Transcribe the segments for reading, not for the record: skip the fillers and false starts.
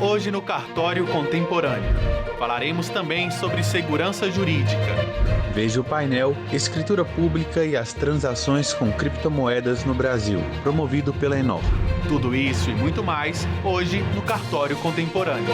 Hoje no Cartório Contemporâneo. Falaremos também sobre segurança jurídica. Veja o painel Escritura Pública e as transações com criptomoedas no Brasil, promovido pela Enor. Tudo isso e muito mais, hoje no Cartório Contemporâneo.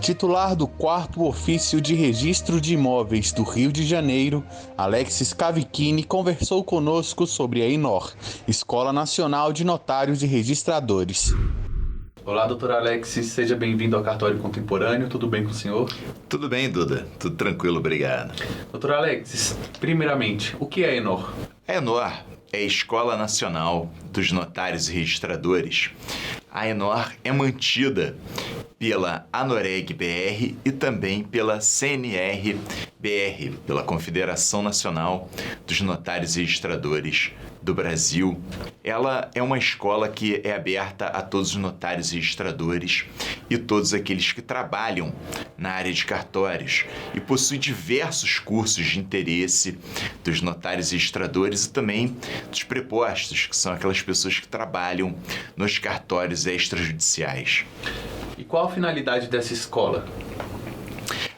Titular do 4º Ofício de Registro de Imóveis do Rio de Janeiro, Alexis Cavicchini conversou conosco sobre a Enor, Escola Nacional de Notários e Registradores. Olá, doutor Alexis, seja bem-vindo ao Cartório Contemporâneo, tudo bem com o senhor? Tudo bem, Duda, tudo tranquilo, obrigado. Doutor Alexis, primeiramente, o que é a Enor? A Enor é a Escola Nacional dos Notários e Registradores. A Enor é mantida pela Anoreg-BR e também pela CNR-BR, pela Confederação Nacional dos Notários e Registradores do Brasil. Ela é uma escola que é aberta a todos os notários e registradores e todos aqueles que trabalham na área de cartórios e possui diversos cursos de interesse dos notários e registradores e também dos prepostos, que são aquelas pessoas que trabalham nos cartórios extrajudiciais. E qual a finalidade dessa escola?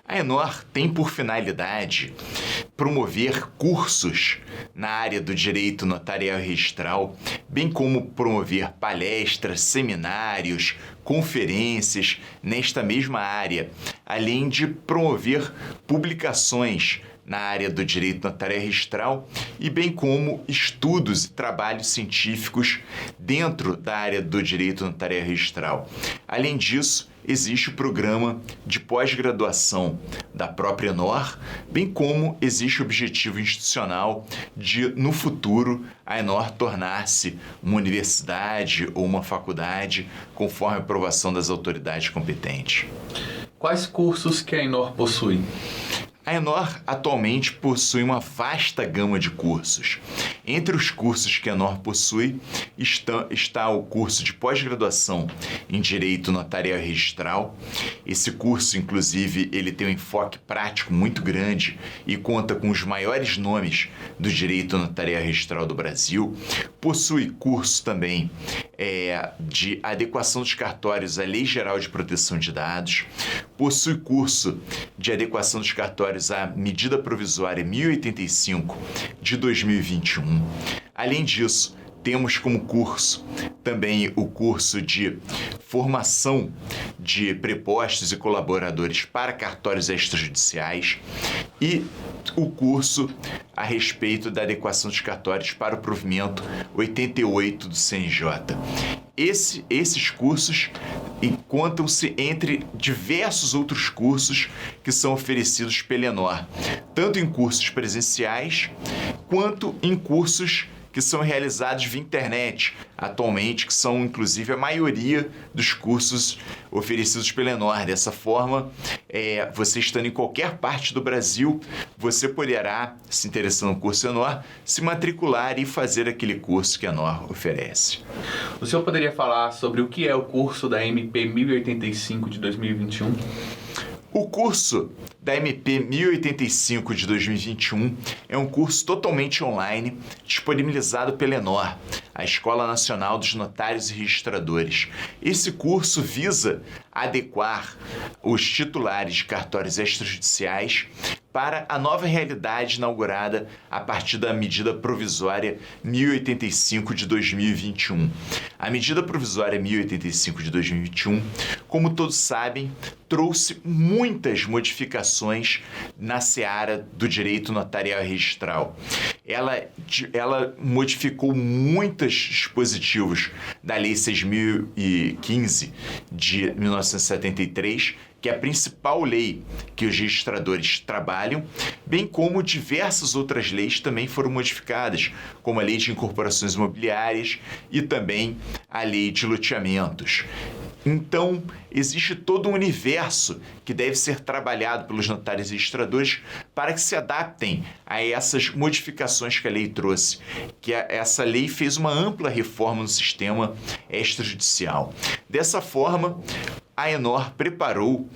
A Enor tem por finalidade promover cursos na área do direito notarial e registral, bem como promover palestras, seminários, conferências nesta mesma área, além de promover publicações na área do direito notarial e registral e bem como estudos e trabalhos científicos dentro da área do direito notarial e registral. Além disso, existe o programa de pós-graduação da própria Enor, bem como existe o objetivo institucional de, no futuro, a Enor tornar-se uma universidade ou uma faculdade, conforme a aprovação das autoridades competentes. Quais cursos que a Enor possui? A Enor atualmente possui uma vasta gama de cursos. Entre os cursos que a Enor possui está o curso de pós-graduação em Direito Notarial e Registral. Esse curso, inclusive, ele tem um enfoque prático muito grande e conta com os maiores nomes do Direito Notarial e Registral do Brasil. Possui curso também de adequação dos cartórios à Lei Geral de Proteção de Dados. Possui curso de adequação dos cartórios à Medida Provisória 1085 de 2021. Além disso, temos como curso também o curso de formação de prepostos e colaboradores para cartórios extrajudiciais e o curso a respeito da adequação dos cartórios para o provimento 88 do CNJ. Esses cursos encontram-se entre diversos outros cursos que são oferecidos pela Enor, tanto em cursos presenciais quanto em cursos que são realizados via internet, atualmente, que são inclusive a maioria dos cursos oferecidos pela Enor. Dessa forma, você estando em qualquer parte do Brasil, você poderá, se interessando no curso Enor, se matricular e fazer aquele curso que a Enor oferece. O senhor poderia falar sobre o que é o curso da MP 1085 de 2021? O curso da MP 1085 de 2021 é um curso totalmente online, disponibilizado pela Enor, a Escola Nacional dos Notários e Registradores. Esse curso visa adequar os titulares de cartórios extrajudiciais para a nova realidade inaugurada a partir da Medida Provisória 1085 de 2021. A Medida Provisória 1085 de 2021, como todos sabem, trouxe muitas modificações na seara do direito notarial e registral. Ela modificou muitos dispositivos da Lei 6.015 de 1973, que é a principal lei que os registradores trabalham, bem como diversas outras leis também foram modificadas, como a Lei de Incorporações Imobiliárias e também a Lei de Loteamentos. Então, existe todo um universo que deve ser trabalhado pelos notários e registradores para que se adaptem a essas modificações que a lei trouxe, que essa lei fez uma ampla reforma no sistema extrajudicial. Dessa forma, a Enor preparou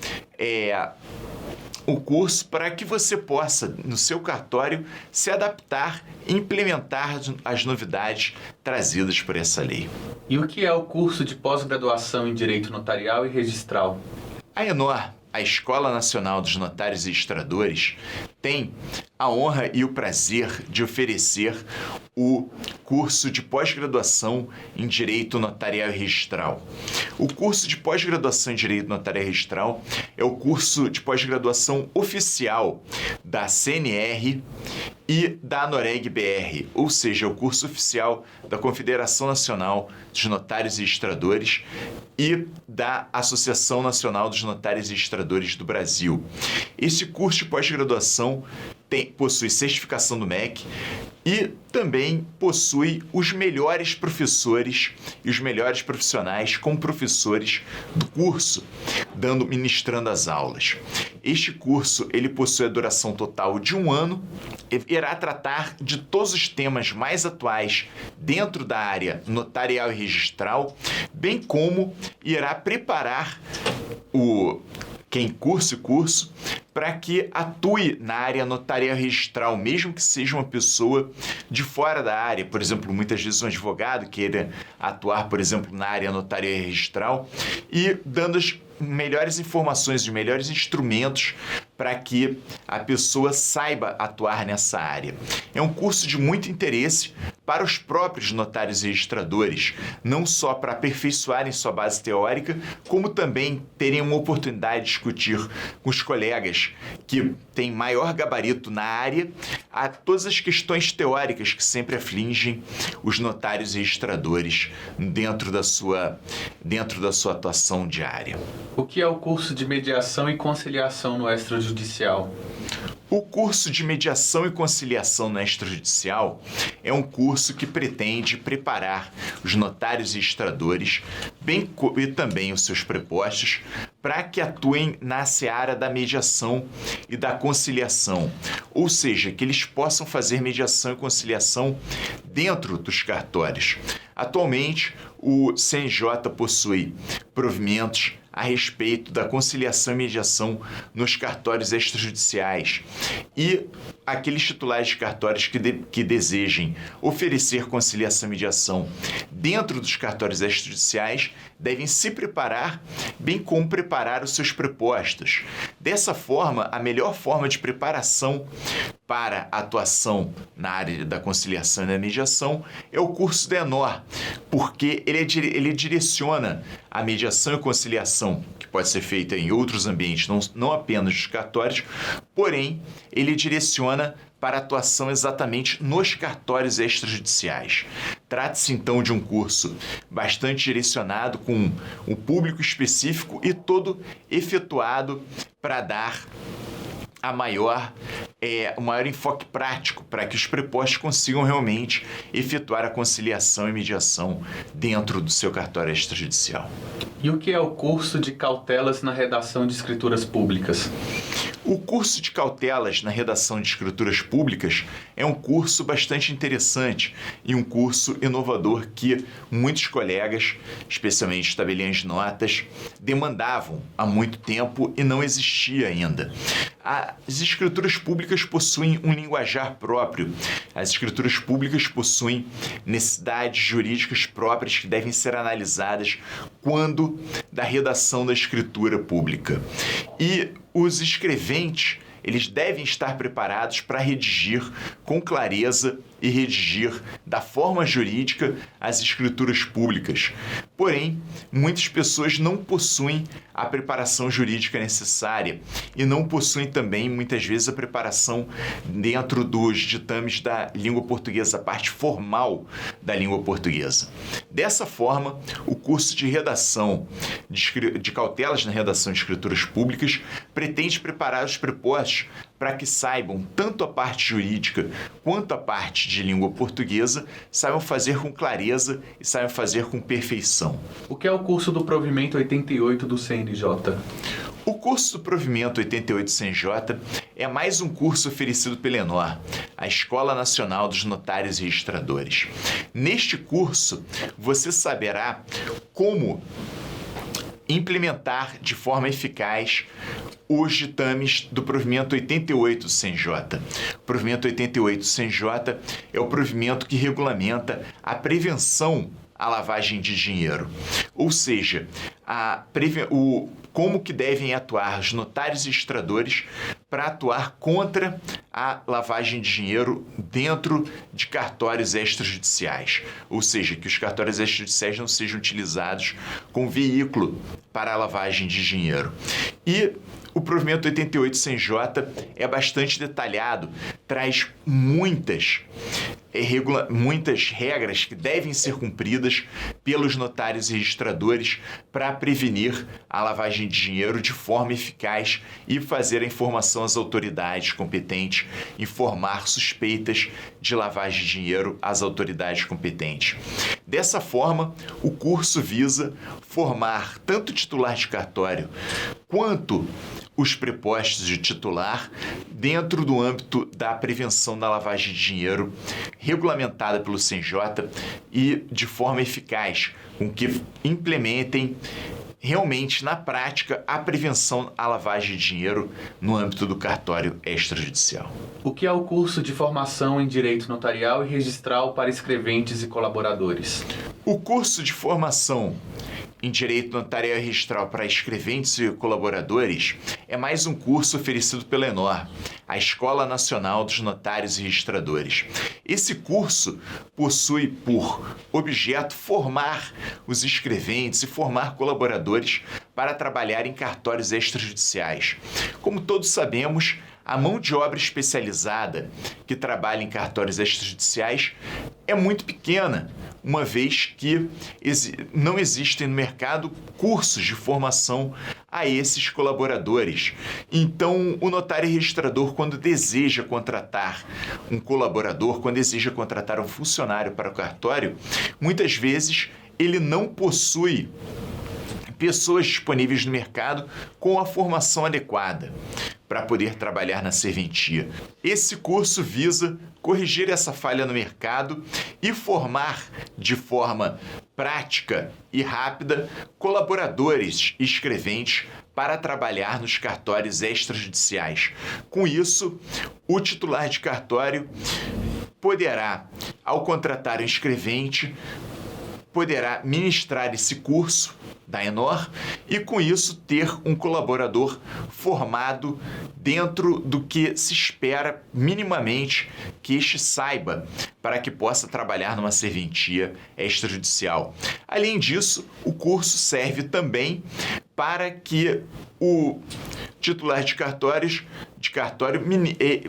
o curso para que você possa, no seu cartório, se adaptar e implementar as novidades trazidas por essa lei. E o que é o curso de pós-graduação em Direito Notarial e Registral? A Enor, a Escola Nacional dos Notários e Registradores, tem a honra e o prazer de oferecer o curso de pós-graduação em Direito Notarial e Registral. O curso de pós-graduação em Direito Notarial e Registral é o curso de pós-graduação oficial da CNR e da ANOREG-BR, ou seja, o curso oficial da Confederação Nacional dos Notários e Registradores e da Associação Nacional dos Notários e Registradores do Brasil. Esse curso de pós-graduação possui certificação do MEC e também possui os melhores professores e os melhores profissionais como professores do curso, ministrando as aulas. Este curso ele possui a duração total de 1 ano e irá tratar de todos os temas mais atuais dentro da área notarial e registral, bem como irá preparar quem cursa o curso para que atue na área notarial e registral, mesmo que seja uma pessoa de fora da área. Por exemplo, muitas vezes um advogado queira atuar, por exemplo, na área notarial e registral e dando as melhores informações, os melhores instrumentos para que a pessoa saiba atuar nessa área. É um curso de muito interesse para os próprios notários e registradores, não só para aperfeiçoarem sua base teórica, como também terem uma oportunidade de discutir com os colegas que têm maior gabarito na área a todas as questões teóricas que sempre afligem os notários e registradores dentro da sua atuação diária. O que é o curso de mediação e conciliação no extrajudicial? O curso de mediação e conciliação no extrajudicial é um curso que pretende preparar os notários e registradores, e também os seus prepostos, para que atuem na seara da mediação e da conciliação, ou seja, que eles possam fazer mediação e conciliação dentro dos cartórios. Atualmente, o CNJ possui provimentos a respeito da conciliação e mediação nos cartórios extrajudiciais e aqueles titulares de cartórios que desejem oferecer conciliação e mediação dentro dos cartórios extrajudiciais devem se preparar, bem como preparar os seus prepostos. Dessa forma, a melhor forma de preparação para a atuação na área da conciliação e da mediação é o curso da Enor, porque ele direciona a mediação e conciliação, que pode ser feita em outros ambientes, não apenas nos cartórios, porém, ele direciona para atuação exatamente nos cartórios extrajudiciais. Trata-se, então, de um curso bastante direcionado, com um público específico e todo efetuado para dar o maior enfoque prático para que os prepostos consigam realmente efetuar a conciliação e mediação dentro do seu cartório extrajudicial. E o que é o curso de cautelas na redação de escrituras públicas? O curso de cautelas na redação de escrituras públicas é um curso bastante interessante e um curso inovador que muitos colegas, especialmente tabeliães de notas, demandavam há muito tempo e não existia ainda. As escrituras públicas possuem um linguajar próprio. As escrituras públicas possuem necessidades jurídicas próprias que devem ser analisadas quando da redação da escritura pública. E os escreventes, eles devem estar preparados para redigir com clareza e redigir da forma jurídica as escrituras públicas. Porém, muitas pessoas não possuem a preparação jurídica necessária e não possuem também, muitas vezes, a preparação dentro dos ditames da língua portuguesa, a parte formal da língua portuguesa. Dessa forma, o curso de redação de cautelas na redação de escrituras públicas pretende preparar os prepostos para que saibam tanto a parte jurídica quanto a parte de língua portuguesa, saibam fazer com clareza e saibam fazer com perfeição. O que é o curso do provimento 88 do CNJ? O curso do provimento 88 CNJ é mais um curso oferecido pela ENOR, a Escola Nacional dos Notários e Registradores. Neste curso, você saberá como implementar de forma eficaz os ditames do provimento 88 do CNJ. O provimento 88 do CNJ é o provimento que regulamenta a prevenção à lavagem de dinheiro, ou seja, como que devem atuar os notários e registradores para atuar contra a lavagem de dinheiro dentro de cartórios extrajudiciais, ou seja, que os cartórios extrajudiciais não sejam utilizados como veículo para a lavagem de dinheiro. E o provimento 88 CNJ é bastante detalhado, traz muitas regras que devem ser cumpridas pelos notários e registradores para prevenir a lavagem de dinheiro de forma eficaz e fazer a informação às autoridades competentes, informar suspeitas de lavagem de dinheiro às autoridades competentes. Dessa forma, o curso visa formar tanto o titular de cartório quanto os prepostos de titular dentro do âmbito da prevenção da lavagem de dinheiro regulamentada pelo CNJ e de forma eficaz, com que implementem realmente na prática a prevenção à lavagem de dinheiro no âmbito do cartório extrajudicial. O que é o curso de formação em Direito Notarial e Registral para escreventes e colaboradores? O curso de formação em Direito Notarial e Registral para escreventes e colaboradores é mais um curso oferecido pela ENOR, a Escola Nacional dos Notários e Registradores. Esse curso possui por objeto formar os escreventes e formar colaboradores para trabalhar em cartórios extrajudiciais. Como todos sabemos, a mão de obra especializada que trabalha em cartórios extrajudiciais é muito pequena, uma vez que não existem no mercado cursos de formação a esses colaboradores. Então, o notário e registrador, quando deseja contratar um colaborador, quando deseja contratar um funcionário para o cartório, muitas vezes ele não possui pessoas disponíveis no mercado com a formação adequada para poder trabalhar na serventia. Esse curso visa corrigir essa falha no mercado e formar de forma prática e rápida colaboradores e escreventes para trabalhar nos cartórios extrajudiciais. Com isso, o titular de cartório poderá, ao contratar um escrevente, poderá ministrar esse curso da ENOR e, com isso, ter um colaborador formado dentro do que se espera minimamente que este saiba para que possa trabalhar numa serventia extrajudicial. Além disso, o curso serve também para que o titular de cartório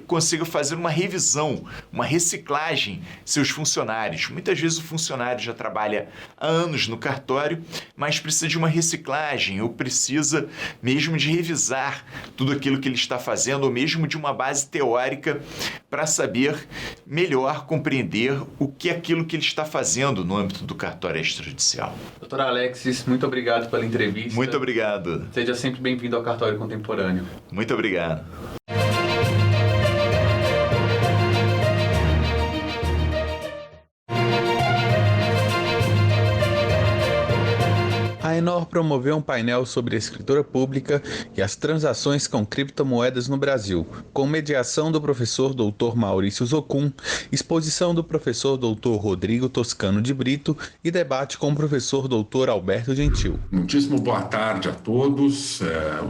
consiga fazer uma revisão, uma reciclagem seus funcionários. Muitas vezes o funcionário já trabalha há anos no cartório, mas precisa de uma reciclagem ou precisa mesmo de revisar tudo aquilo que ele está fazendo, ou mesmo de uma base teórica para saber melhor compreender o que é aquilo que ele está fazendo no âmbito do cartório extrajudicial. Doutor Alexis, muito obrigado pela entrevista. Muito obrigado. Seja sempre bem-vindo ao Cartório Contemporâneo. Muito obrigado. A ENOR promoveu um painel sobre a escritura pública e as transações com criptomoedas no Brasil, com mediação do professor Dr. Maurício Zocum, exposição do professor Dr. Rodrigo Toscano de Brito e debate com o professor Dr. Alberto Gentil. Muitíssimo boa tarde a todos,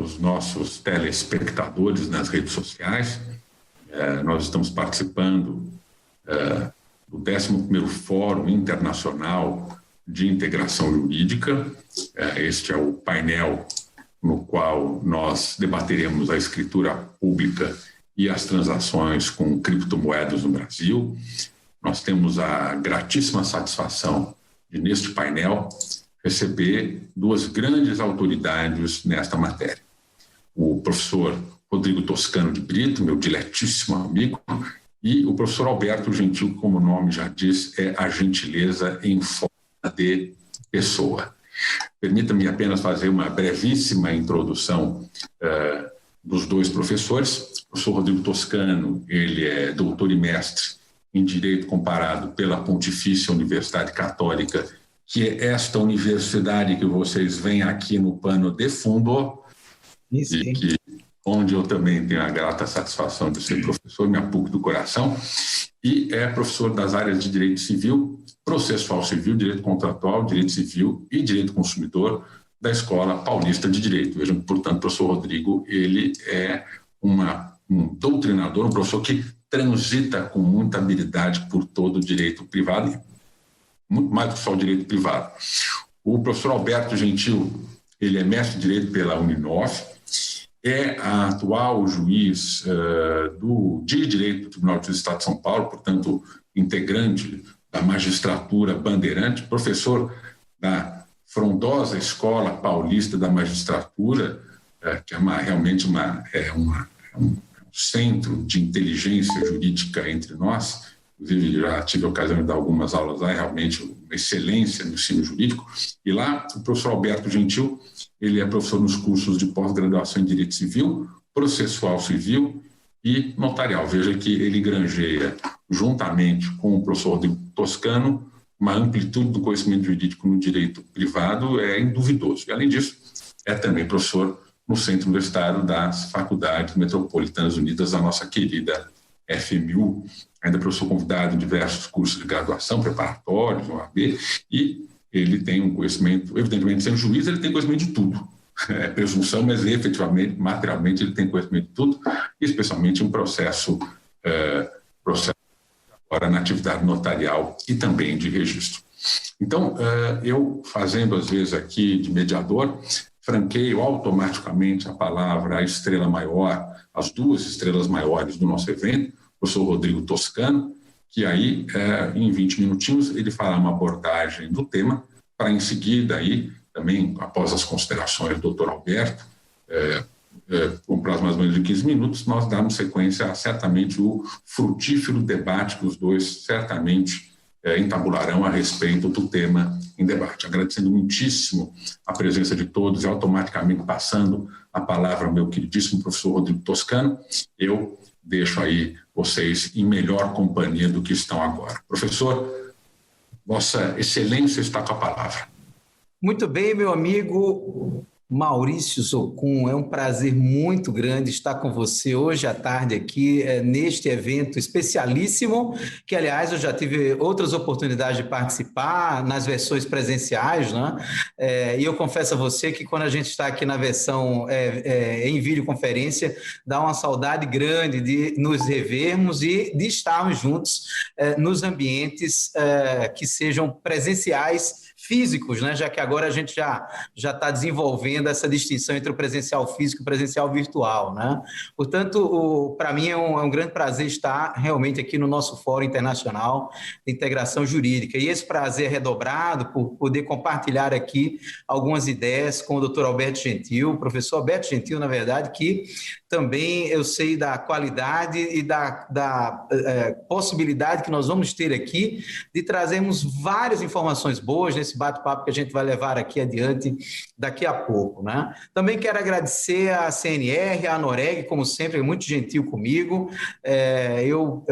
os nossos telespectadores nas redes sociais. Nós estamos participando do 11º Fórum Internacional de Integração Jurídica. Este é o painel no qual nós debateremos a escritura pública e as transações com criptomoedas no Brasil. Nós temos a gratíssima satisfação de, neste painel, receber duas grandes autoridades nesta matéria. O professor Rodrigo Toscano de Brito, meu diletíssimo amigo, e o professor Alberto Gentil, como o nome já diz, é a gentileza em forma de pessoa. Permita-me apenas fazer uma brevíssima introdução dos dois professores. O professor Rodrigo Toscano, ele é doutor e mestre em Direito Comparado pela Pontifícia Universidade Católica, que é esta universidade que vocês veem aqui no pano de fundo, Isso, e que, onde eu também tenho a grata satisfação de ser professor, minha PUC do coração, e é professor das áreas de Direito Civil, Processual Civil, Direito Contratual, Direito Civil e Direito Consumidor da Escola Paulista de Direito. Vejam, portanto, o professor Rodrigo, ele é um doutrinador, um professor que transita com muita habilidade por todo o direito privado, muito mais do que só o direito privado. O professor Alberto Gentil, ele é mestre de Direito pela Uninove, é a atual juiz de Direito do Tribunal de Justiça do Estado de São Paulo, portanto, integrante da magistratura bandeirante, professor da frondosa Escola Paulista da Magistratura, que é realmente um centro de inteligência jurídica entre nós. Inclusive, já tive a ocasião de dar algumas aulas lá, é realmente uma excelência no ensino jurídico. E lá, o professor Alberto Gentil, ele é professor nos cursos de pós-graduação em Direito Civil, Processual Civil e Notarial. Veja que ele granjeia, juntamente com o professor Rodrigo Toscano, uma amplitude do conhecimento jurídico no direito privado induvidoso. E, além disso, é também professor no Centro Universitário das Faculdades Metropolitanas Unidas, da nossa querida FMU, ainda professor convidado em diversos cursos de graduação, preparatórios, OAB, e ele tem um conhecimento, evidentemente, sendo juiz, ele tem conhecimento de tudo. É presunção, mas efetivamente, materialmente, ele tem conhecimento de tudo, especialmente um processo agora na atividade notarial e também de registro. Então, eu fazendo, às vezes, aqui de mediador, franqueio automaticamente a palavra à estrela maior, as duas estrelas maiores do nosso evento, o professor Rodrigo Toscano, que aí, em 20 minutinhos, ele fará uma abordagem do tema, para em seguida, aí, também, após as considerações do doutor Alberto, com prazo mais ou menos de 15 minutos, nós damos sequência a, certamente, o frutífero debate que os dois certamente entabularão a respeito do tema em debate. Agradecendo muitíssimo a presença de todos e automaticamente passando a palavra ao meu queridíssimo professor Rodrigo Toscano, eu deixo aí vocês em melhor companhia do que estão agora. Professor, Vossa Excelência está com a palavra. Muito bem, meu amigo Maurício Zocum, é um prazer muito grande estar com você hoje à tarde aqui neste evento especialíssimo, que, aliás, eu já tive outras oportunidades de participar nas versões presenciais, né? E eu confesso a você que quando a gente está aqui na versão em videoconferência, dá uma saudade grande de nos revermos e de estarmos juntos nos ambientes que sejam presenciais, físicos, né? Já que agora a gente já está desenvolvendo essa distinção entre o presencial físico e o presencial virtual, né? Portanto, para mim é um grande prazer estar realmente aqui no nosso Fórum Internacional de Integração Jurídica. E esse prazer é redobrado por poder compartilhar aqui algumas ideias com o Dr. Alberto Gentil, o professor Alberto Gentil, na verdade, que também eu sei da qualidade e da possibilidade que nós vamos ter aqui de trazermos várias informações boas nesse bate-papo que a gente vai levar aqui adiante daqui a pouco, né? Também quero agradecer à CNR, à Anoreg, como sempre, é muito gentil comigo. Eu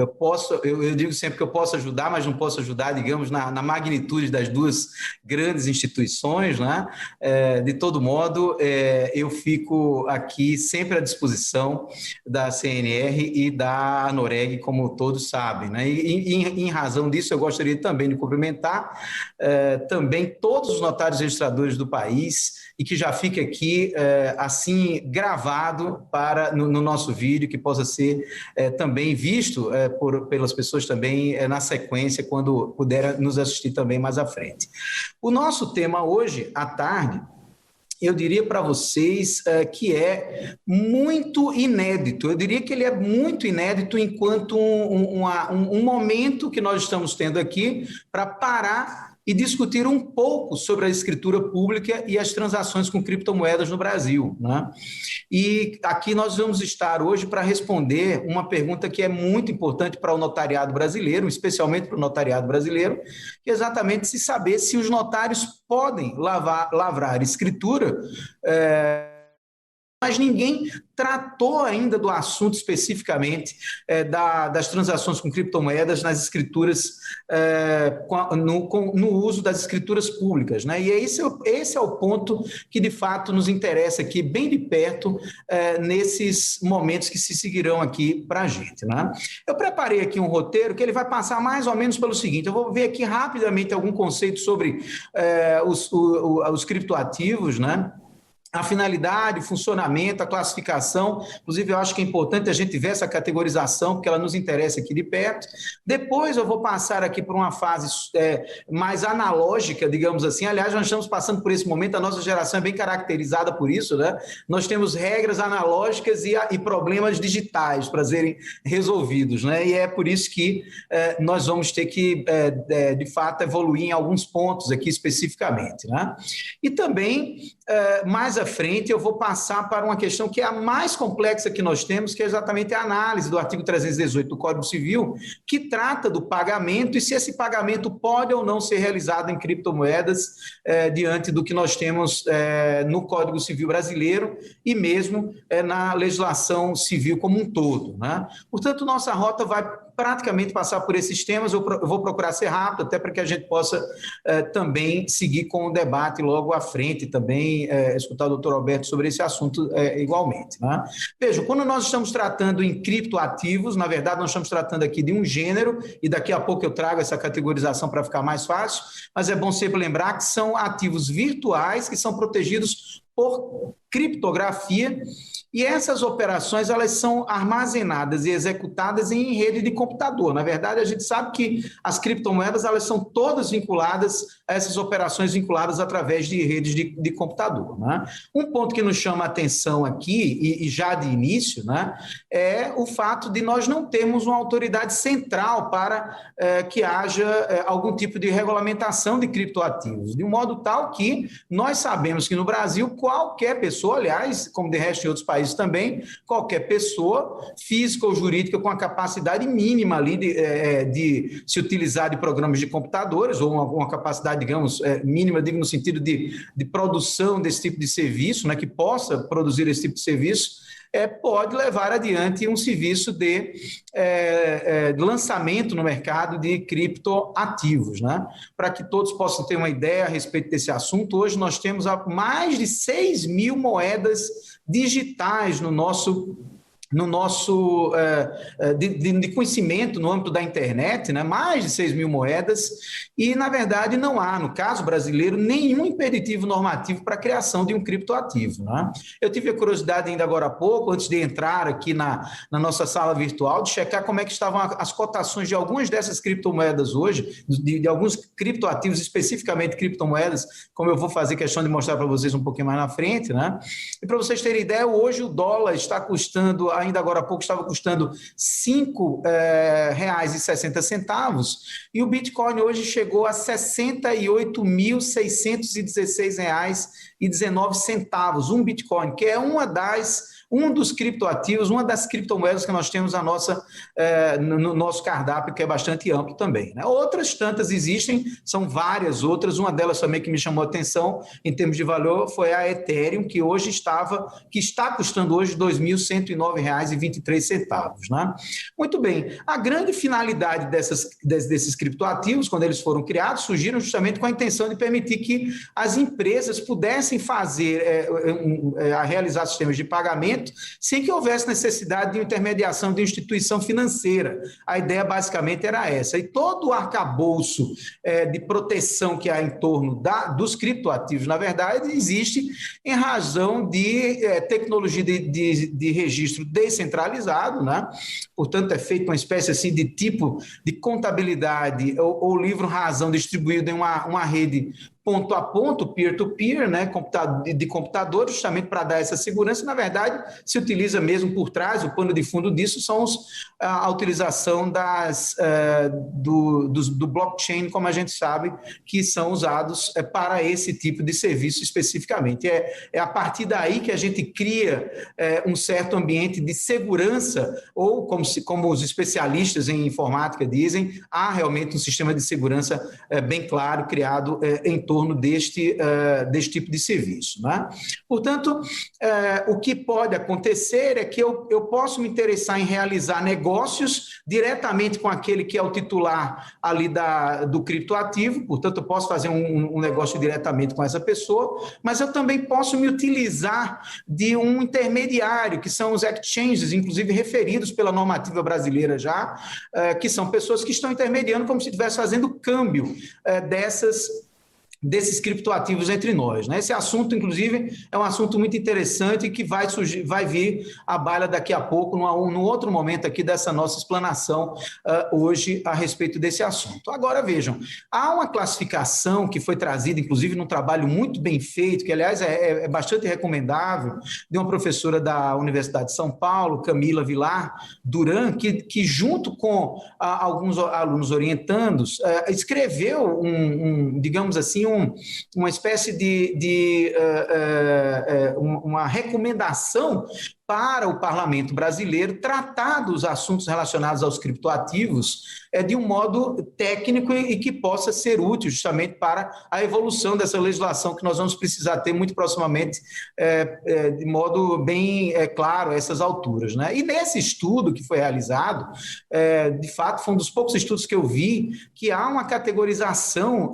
digo sempre que eu posso ajudar, mas não posso ajudar, digamos, na magnitude das duas grandes instituições, né? De todo modo, eu fico aqui sempre à disposição da CNR e da Anoreg, como todos sabem, né? E em razão disso, eu gostaria também de cumprimentar também todos os notários registradores do país e que já fique aqui assim gravado no nosso vídeo, que possa ser também visto pelas pessoas também na sequência, quando puderem nos assistir também mais à frente. O nosso tema hoje, à tarde, eu diria para vocês que é muito inédito. Eu diria que ele é muito inédito enquanto um momento que nós estamos tendo aqui para parar e discutir um pouco sobre a escritura pública e as transações com criptomoedas no Brasil, né? E aqui nós vamos estar hoje para responder uma pergunta que é muito importante para o notariado brasileiro, especialmente para o notariado brasileiro, que é exatamente se saber se os notários podem lavrar escritura, mas ninguém tratou ainda do assunto especificamente das transações com criptomoedas nas escrituras, no uso das escrituras públicas, né? E esse é o ponto que, de fato, nos interessa aqui bem de perto nesses momentos que se seguirão aqui para a gente, né? Eu preparei aqui um roteiro que ele vai passar mais ou menos pelo seguinte: eu vou ver aqui rapidamente algum conceito sobre os criptoativos, né? A finalidade, o funcionamento, a classificação. Inclusive, eu acho que é importante a gente ver essa categorização, porque ela nos interessa aqui de perto. Depois eu vou passar aqui por uma fase mais analógica, digamos assim. Aliás, nós estamos passando por esse momento, a nossa geração é bem caracterizada por isso, né? Nós temos regras analógicas e problemas digitais para serem resolvidos, né? E é por isso que nós vamos ter que, de fato, evoluir em alguns pontos aqui especificamente, né? E também, mais à frente, eu vou passar para uma questão que é a mais complexa que nós temos, que é exatamente a análise do artigo 318 do Código Civil, que trata do pagamento e se esse pagamento pode ou não ser realizado em criptomoedas diante do que nós temos no Código Civil brasileiro e mesmo na legislação civil como um todo, né? Portanto, nossa rota vai praticamente passar por esses temas. Eu vou procurar ser rápido, até para que a gente possa também seguir com o debate logo à frente, também escutar o doutor Alberto sobre esse assunto igualmente, né? Vejam, quando nós estamos tratando em criptoativos, na verdade nós estamos tratando aqui de um gênero, e daqui a pouco eu trago essa categorização para ficar mais fácil, mas é bom sempre lembrar que são ativos virtuais que são protegidos por criptografia. E essas operações, elas são armazenadas e executadas em rede de computador. Na verdade, a gente sabe que as criptomoedas, elas são todas vinculadas a essas operações vinculadas através de redes de computador, né? Um ponto que nos chama a atenção aqui, e já de início, né, é o fato de nós não termos uma autoridade central para que haja algum tipo de regulamentação de criptoativos, de um modo tal que nós sabemos que no Brasil qualquer pessoa, aliás, como de resto em outros países também, qualquer pessoa, física ou jurídica, com a capacidade mínima ali de se utilizar de programas de computadores, ou uma capacidade, digamos, mínima, digo, no sentido de produção desse tipo de serviço, né, que possa produzir esse tipo de serviço, pode levar adiante um serviço de lançamento no mercado de criptoativos, né? Para que todos possam ter uma ideia a respeito desse assunto, hoje nós temos mais de 6 mil moedas digitais no nosso de conhecimento no âmbito da internet, né? Mais de 6 mil moedas, e, na verdade, não há, no caso brasileiro, nenhum impeditivo normativo para a criação de um criptoativo, né? Eu tive a curiosidade ainda agora há pouco, antes de entrar aqui na nossa sala virtual, de checar como é que estavam as cotações de algumas dessas criptomoedas hoje, de alguns criptoativos, especificamente criptomoedas, como eu vou fazer questão de mostrar para vocês um pouquinho mais na frente, né? E para vocês terem ideia, hoje o dólar está custando, ainda agora há pouco estava custando R$ 5,60, e o Bitcoin hoje chegou a R$ 68.616,19, um Bitcoin, que é um dos criptoativos, uma das criptomoedas que nós temos no nosso cardápio, que é bastante amplo também, né? Outras tantas existem, são várias outras. Uma delas também que me chamou a atenção em termos de valor foi a Ethereum, que está custando hoje R$ 2.109,23, né? Muito bem. A grande finalidade desses criptoativos, quando eles foram criados, surgiram justamente com a intenção de permitir que as empresas pudessem realizar sistemas de pagamento sem que houvesse necessidade de intermediação de instituição financeira. A ideia basicamente era essa. E todo o arcabouço de proteção que há em torno dos criptoativos, na verdade, existe em razão de tecnologia de registro descentralizado, né? Portanto, é feito uma espécie assim de tipo de contabilidade ou livro-razão distribuído em uma rede ponto a ponto, peer-to-peer, né, de computadores, justamente para dar essa segurança. Na verdade, se utiliza mesmo por trás, o pano de fundo disso são a utilização do blockchain, como a gente sabe, que são usados para esse tipo de serviço especificamente. É a partir daí que a gente cria um certo ambiente de segurança, ou como os especialistas em informática dizem, há realmente um sistema de segurança bem claro criado em torno deste tipo de serviço, né? Portanto, o que pode acontecer é que eu posso me interessar em realizar negócios diretamente com aquele que é o titular ali do criptoativo, portanto, eu posso fazer um negócio diretamente com essa pessoa, mas eu também posso me utilizar de um intermediário, que são os exchanges, inclusive referidos pela normativa brasileira já, que são pessoas que estão intermediando como se estivesse fazendo câmbio desses criptoativos entre nós, né? Esse assunto, inclusive, é um assunto muito interessante e que vai vir à baila daqui a pouco, num outro momento aqui dessa nossa explanação hoje a respeito desse assunto. Agora, vejam, há uma classificação que foi trazida, inclusive, num trabalho muito bem feito, que, aliás, é bastante recomendável, de uma professora da Universidade de São Paulo, Camila Vilar Duran, que junto com alguns alunos orientandos, escreveu digamos assim, uma espécie de uma recomendação para o parlamento brasileiro tratar dos assuntos relacionados aos criptoativos de um modo técnico e que possa ser útil justamente para a evolução dessa legislação que nós vamos precisar ter muito proximamente de modo bem claro a essas alturas, né? E nesse estudo que foi realizado, de fato foi um dos poucos estudos que eu vi que há uma categorização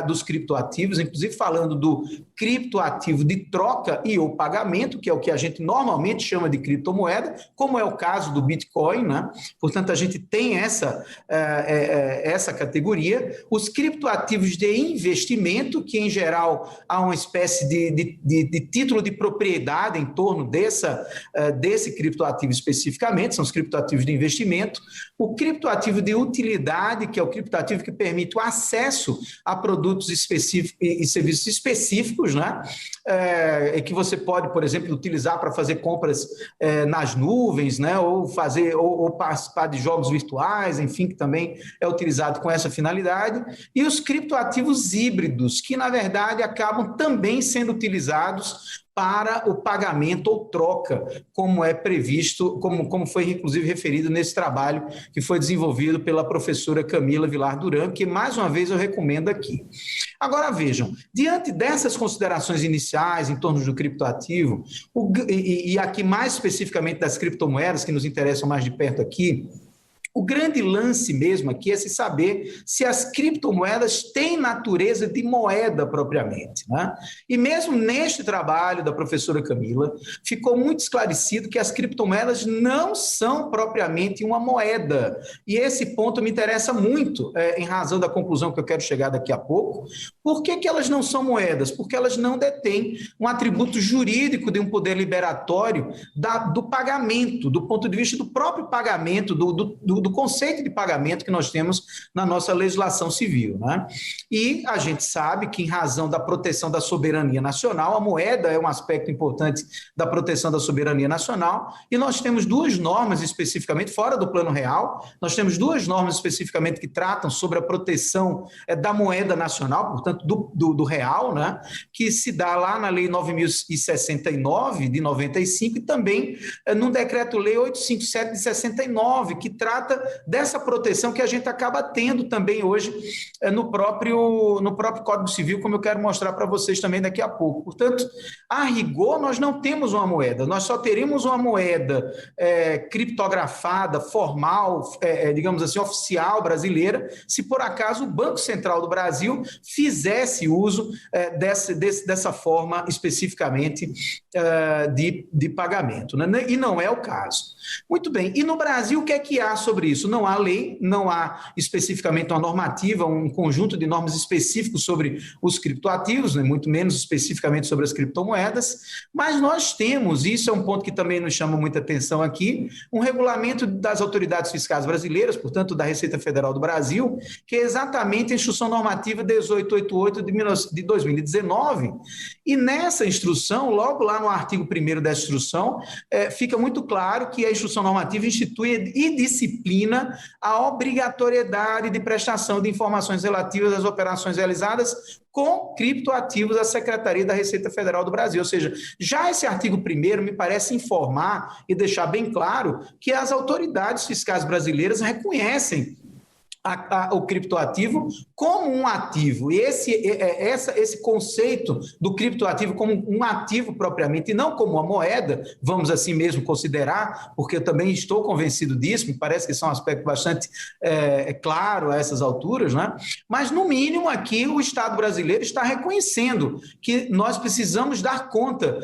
dos criptoativos, inclusive falando do criptoativo de troca e ou pagamento, que é o que a gente normalmente chama de criptomoeda, como é o caso do Bitcoin, né? Portanto, a gente tem essa categoria. Os criptoativos de investimento, que em geral há uma espécie de título de propriedade em torno desse criptoativo especificamente, são os criptoativos de investimento. O criptoativo de utilidade, que é o criptoativo que permite o acesso a produtos específicos e serviços específicos, né? Que você pode, por exemplo, utilizar para fazer compras nas nuvens, né? Ou participar de jogos virtuais, enfim, que também é utilizado com essa finalidade. E os criptoativos híbridos, que, na verdade, acabam também sendo utilizados para o pagamento ou troca, como é previsto, como foi inclusive referido nesse trabalho que foi desenvolvido pela professora Camila Vilar Duran, que mais uma vez eu recomendo aqui. Agora vejam, diante dessas considerações iniciais em torno do criptoativo, e aqui mais especificamente das criptomoedas, que nos interessam mais de perto aqui, o grande lance mesmo aqui é se saber se as criptomoedas têm natureza de moeda propriamente, né? E mesmo neste trabalho da professora Camila, ficou muito esclarecido que as criptomoedas não são propriamente uma moeda. E esse ponto me interessa muito, em razão da conclusão que eu quero chegar daqui a pouco. Por que elas não são moedas? Porque elas não detêm um atributo jurídico de um poder liberatório do pagamento, do ponto de vista do próprio pagamento, do conceito de pagamento que nós temos na nossa legislação civil, né? E a gente sabe que, em razão da proteção da soberania nacional, a moeda é um aspecto importante da proteção da soberania nacional, e nós temos duas normas especificamente, fora do Plano Real, nós temos duas normas especificamente que tratam sobre a proteção da moeda nacional, portanto, do real, né? Que se dá lá na Lei 9.069, de 95, e também no Decreto-Lei 857, de 69, que trata dessa proteção que a gente acaba tendo também hoje no próprio Código Civil, como eu quero mostrar para vocês também daqui a pouco. Portanto, a rigor, nós não temos uma moeda, nós só teríamos uma moeda criptografada, formal, digamos assim, oficial brasileira, se por acaso o Banco Central do Brasil fizesse uso dessa forma especificamente de pagamento, né? E não é o caso. Muito bem, e no Brasil o que é que há sobre sobre isso? Não há lei, não há especificamente uma normativa, um conjunto de normas específicos sobre os criptoativos, né, muito menos especificamente sobre as criptomoedas, mas nós temos, e isso é um ponto que também nos chama muita atenção aqui, um regulamento das autoridades fiscais brasileiras, portanto, da Receita Federal do Brasil, que é exatamente a Instrução Normativa 1888 de 2019, e nessa instrução, logo lá no artigo 1º dessa instrução, fica muito claro que a Instrução Normativa institui e disciplina a obrigatoriedade de prestação de informações relativas às operações realizadas com criptoativos à Secretaria da Receita Federal do Brasil. Ou seja, já esse artigo 1º me parece informar e deixar bem claro que as autoridades fiscais brasileiras reconhecem o criptoativo como um ativo. E esse conceito do criptoativo como um ativo propriamente, e não como uma moeda, vamos assim mesmo considerar, porque eu também estou convencido disso, me parece que isso é um aspecto bastante claro a essas alturas, né? Mas, no mínimo, aqui o Estado brasileiro está reconhecendo que nós precisamos dar conta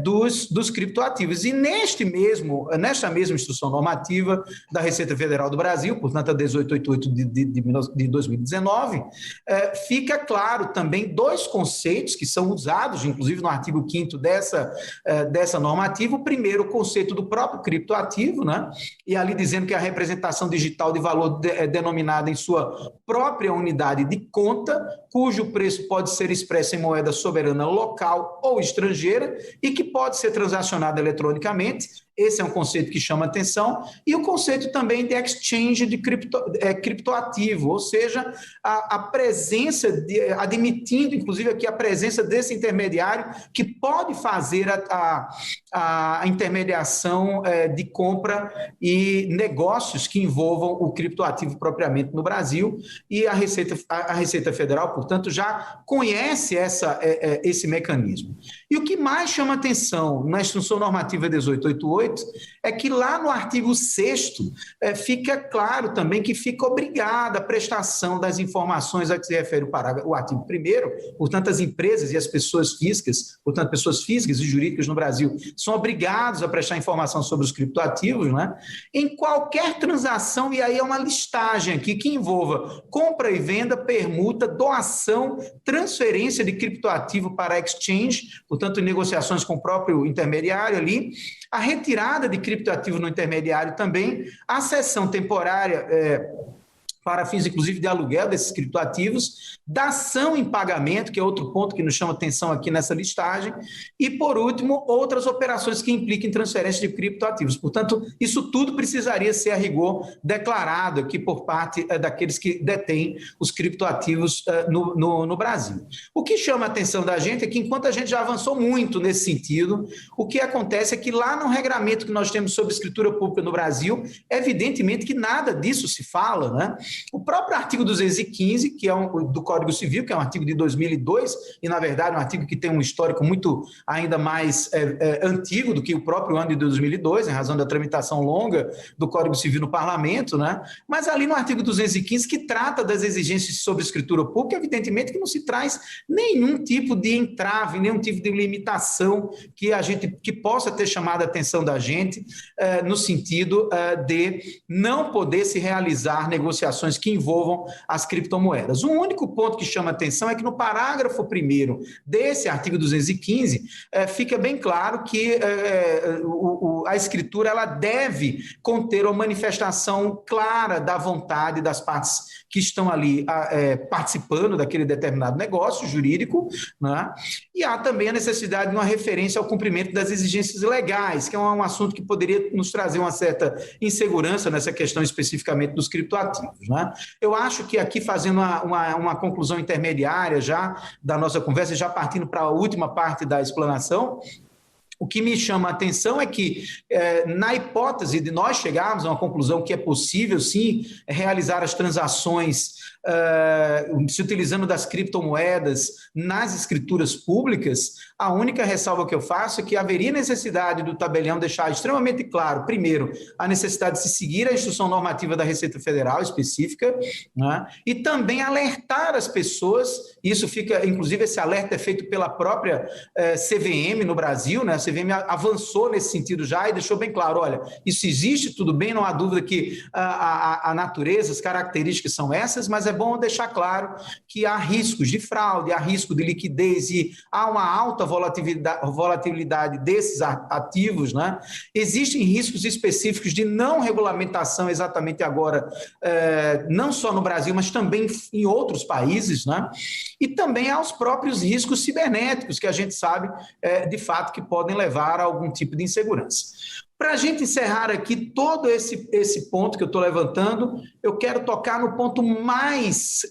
dos criptoativos. E nesta mesma instrução normativa da Receita Federal do Brasil, portanto, a 1888 de 2019, fica claro também dois conceitos que são usados, inclusive no artigo 5º dessa normativa. O primeiro, o conceito do próprio criptoativo, né? E ali dizendo que a representação digital de valor é denominada em sua própria unidade de conta, cujo preço pode ser expresso em moeda soberana local ou estrangeira e que pode ser transacionada eletronicamente. Esse é um conceito que chama atenção. E o conceito também de exchange de criptoativo, ou seja, a presença, admitindo inclusive aqui a presença desse intermediário que pode fazer a intermediação de compra e negócios que envolvam o criptoativo propriamente no Brasil. E a Receita Federal, portanto, já conhece esse mecanismo. E o que mais chama atenção na Instrução Normativa 1888 é que lá no artigo 6º fica claro também que fica obrigada a prestação das informações a que se refere o artigo 1º, portanto, as empresas e as pessoas físicas, portanto, pessoas físicas e jurídicas no Brasil, são obrigados a prestar informação sobre os criptoativos, né? Em qualquer transação, e aí é uma listagem aqui que envolva compra e venda, permuta, doação, transferência de criptoativo para exchange, portanto, em negociações com o próprio intermediário ali, a retirada de criptoativo no intermediário também, a cessão temporária para fins, inclusive, de aluguel desses criptoativos, dação em pagamento, que é outro ponto que nos chama atenção aqui nessa listagem, e, por último, outras operações que impliquem transferência de criptoativos. Portanto, isso tudo precisaria ser, a rigor, declarado aqui por parte daqueles que detêm os criptoativos no Brasil. O que chama a atenção da gente é que, enquanto a gente já avançou muito nesse sentido, o que acontece é que lá no regramento que nós temos sobre escritura pública no Brasil, evidentemente que nada disso se fala, né? O próprio artigo 215, que é do Código Civil, que é um artigo de 2002, e, na verdade, um artigo que tem um histórico muito ainda mais antigo do que o próprio ano de 2002, em razão da tramitação longa do Código Civil no Parlamento, né? Mas ali no artigo 215, que trata das exigências sobre escritura pública, evidentemente que não se traz nenhum tipo de entrave, nenhum tipo de limitação que possa ter chamado a atenção da gente no sentido de não poder se realizar negociações que envolvam as criptomoedas. O único ponto que chama atenção é que no parágrafo 1º desse artigo 215 fica bem claro que a escritura ela deve conter uma manifestação clara da vontade das partes que estão ali participando daquele determinado negócio jurídico, né? E há também a necessidade de uma referência ao cumprimento das exigências legais, que é um assunto que poderia nos trazer uma certa insegurança nessa questão especificamente dos criptoativos, né? Eu acho que aqui, fazendo uma conclusão intermediária já da nossa conversa, já partindo para a última parte da explanação, o que me chama a atenção é que, na hipótese de nós chegarmos a uma conclusão que é possível, sim, realizar as transações se utilizando das criptomoedas nas escrituras públicas, a única ressalva que eu faço é que haveria necessidade do tabelião deixar extremamente claro, primeiro, a necessidade de se seguir a instrução normativa da Receita Federal específica, né? E também alertar as pessoas, isso fica, inclusive esse alerta é feito pela própria CVM no Brasil, né? A CVM avançou nesse sentido já e deixou bem claro, olha, isso existe, tudo bem, não há dúvida que a natureza, as características são essas, mas é bom deixar claro que há riscos de fraude, há risco de liquidez e há uma alta volatilidade desses ativos, né? Existem riscos específicos de não regulamentação exatamente agora, não só no Brasil, mas também em outros países, né? E também há os próprios riscos cibernéticos, que a gente sabe, de fato, que podem levar a algum tipo de insegurança. Para a gente encerrar aqui todo esse ponto que eu estou levantando, eu quero tocar no ponto mais,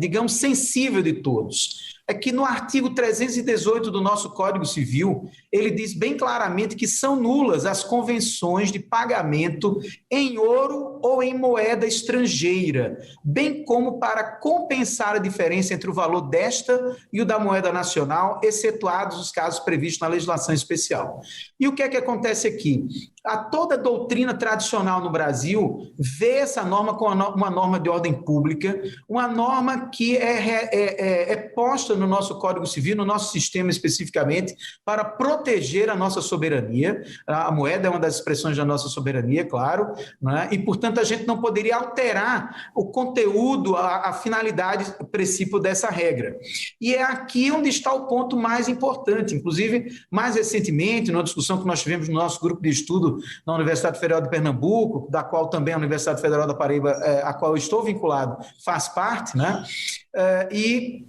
digamos, sensível de todos. É que no artigo 318 do nosso Código Civil, ele diz bem claramente que são nulas as convenções de pagamento em ouro ou em moeda estrangeira, bem como para compensar a diferença entre o valor desta e o da moeda nacional, excetuados os casos previstos na legislação especial. E o que é que acontece aqui? Toda a doutrina tradicional no Brasil vê essa norma como uma norma de ordem pública, uma norma que é posta no nosso Código Civil, no nosso sistema especificamente, para proteger a nossa soberania. A moeda é uma das expressões da nossa soberania, claro, né? E, portanto, a gente não poderia alterar o conteúdo, a finalidade, o princípio dessa regra. E é aqui onde está o ponto mais importante. Inclusive, mais recentemente, numa discussão que nós tivemos no nosso grupo de estudo na Universidade Federal de Pernambuco, da qual também a Universidade Federal da Paraíba, a qual eu estou vinculado, faz parte, né? E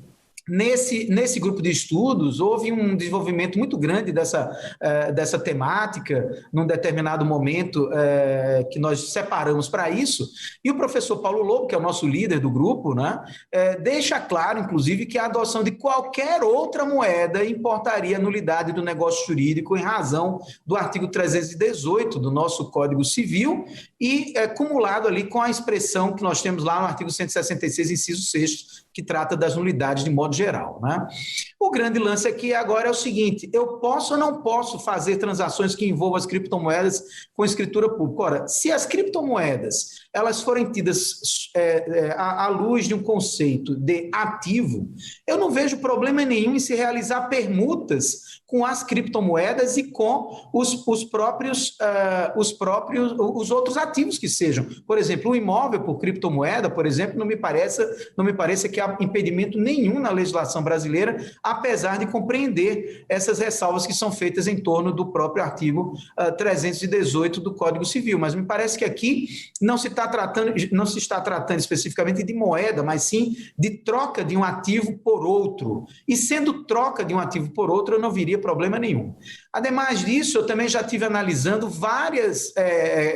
nesse grupo de estudos houve um desenvolvimento muito grande dessa temática num determinado momento que nós separamos para isso, e o professor Paulo Lobo, que é o nosso líder do grupo, né, deixa claro, inclusive, que a adoção de qualquer outra moeda importaria a nulidade do negócio jurídico em razão do artigo 318 do nosso Código Civil e cumulado ali com a expressão que nós temos lá no artigo 166, inciso 6º, que trata das nulidades de modo geral, né? O grande lance aqui agora é o seguinte: eu posso ou não posso fazer transações que envolvam as criptomoedas com escritura pública? Ora, se as criptomoedas elas forem tidas à luz de um conceito de ativo, eu não vejo problema nenhum em se realizar permutas com as criptomoedas e com os outros ativos que sejam. Por exemplo, o imóvel por criptomoeda, por exemplo, não me parece que há impedimento nenhum na legislação brasileira, apesar de compreender essas ressalvas que são feitas em torno do próprio artigo 318 do Código Civil. Mas me parece que aqui não se está tratando especificamente de moeda, mas sim de troca de um ativo por outro. E sendo troca de um ativo por outro, eu não viria problema nenhum. Ademais disso, eu também já estive analisando várias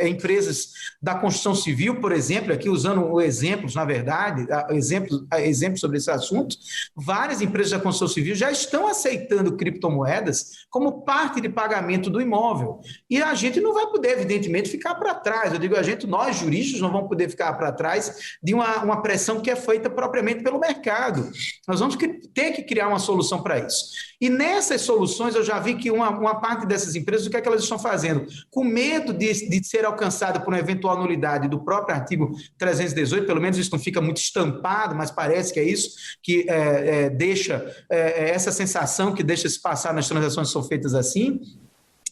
empresas da construção civil, por exemplo, aqui usando exemplos, na verdade, exemplos sobre esse assunto, várias empresas da construção civil já estão aceitando criptomoedas como parte de pagamento do imóvel. E a gente não vai poder, evidentemente, ficar para trás. Eu digo, nós juristas não vamos poder ficar para trás de uma pressão que é feita propriamente pelo mercado. Nós vamos ter que criar uma solução para isso. E nessas soluções eu já vi que uma parte dessas empresas, o que é que elas estão fazendo? Com medo de ser alcançada por uma eventual nulidade do próprio artigo 318, pelo menos isso não fica muito estampado, mas parece que é isso que deixa essa sensação que deixa se passar nas transações que são feitas assim.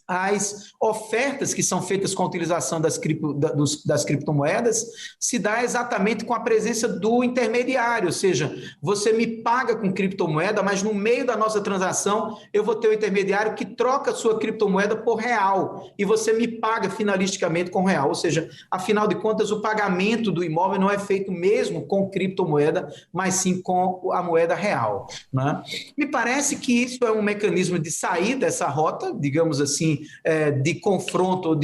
As ofertas que são feitas com a utilização das criptomoedas se dá exatamente com a presença do intermediário, ou seja, você me paga com criptomoeda, mas no meio da nossa transação eu vou ter um intermediário que troca a sua criptomoeda por real e você me paga finalisticamente com real, ou seja, afinal de contas o pagamento do imóvel não é feito mesmo com criptomoeda, mas sim com a moeda real, né? Me parece que isso é um mecanismo de sair dessa rota, digamos assim, de confronto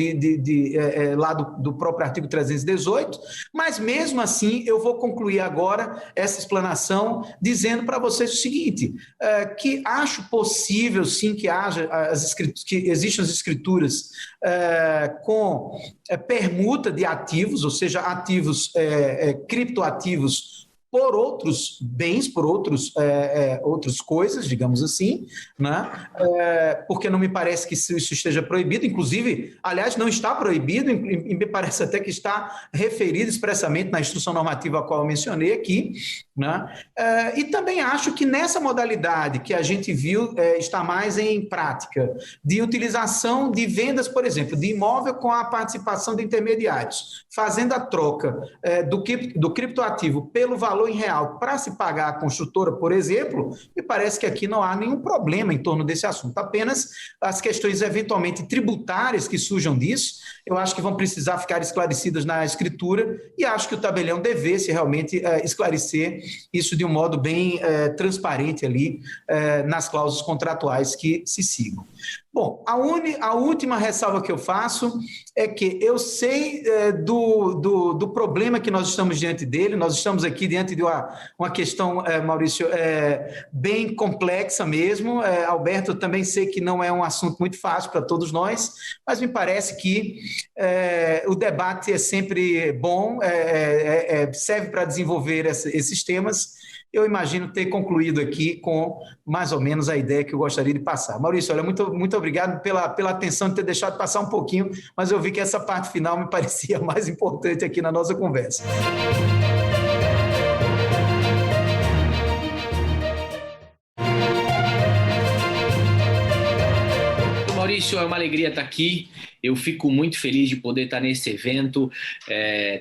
lá do próprio artigo 318, mas mesmo assim eu vou concluir agora essa explanação dizendo para vocês o seguinte, que acho possível sim que existam as escrituras com permuta de ativos, ou seja, ativos, criptoativos por outros bens, por outras coisas, digamos assim, né? Porque não me parece que isso esteja proibido, inclusive, aliás, não está proibido, e me parece até que está referido expressamente na instrução normativa a qual eu mencionei aqui, né? E também acho que nessa modalidade que a gente viu está mais em prática, de utilização de vendas, por exemplo, de imóvel com a participação de intermediários, fazendo a troca do criptoativo pelo valor em real para se pagar a construtora, por exemplo, me parece que aqui não há nenhum problema em torno desse assunto, apenas as questões eventualmente tributárias que surjam disso, eu acho que vão precisar ficar esclarecidas na escritura e acho que o tabelião devesse realmente esclarecer isso de um modo bem transparente ali nas cláusulas contratuais que se sigam. Bom, a última ressalva que eu faço é que eu sei do problema que nós estamos diante dele, nós estamos aqui diante de uma questão, Maurício, bem complexa mesmo. Alberto, eu também sei que não é um assunto muito fácil para todos nós, mas me parece que o debate é sempre bom, serve para desenvolver esses temas. Eu imagino ter concluído aqui com mais ou menos a ideia que eu gostaria de passar. Maurício, olha, muito obrigado pela atenção de ter deixado passar um pouquinho, mas eu vi que essa parte final me parecia mais importante aqui na nossa conversa. Maurício, é uma alegria estar aqui. Eu fico muito feliz de poder estar nesse evento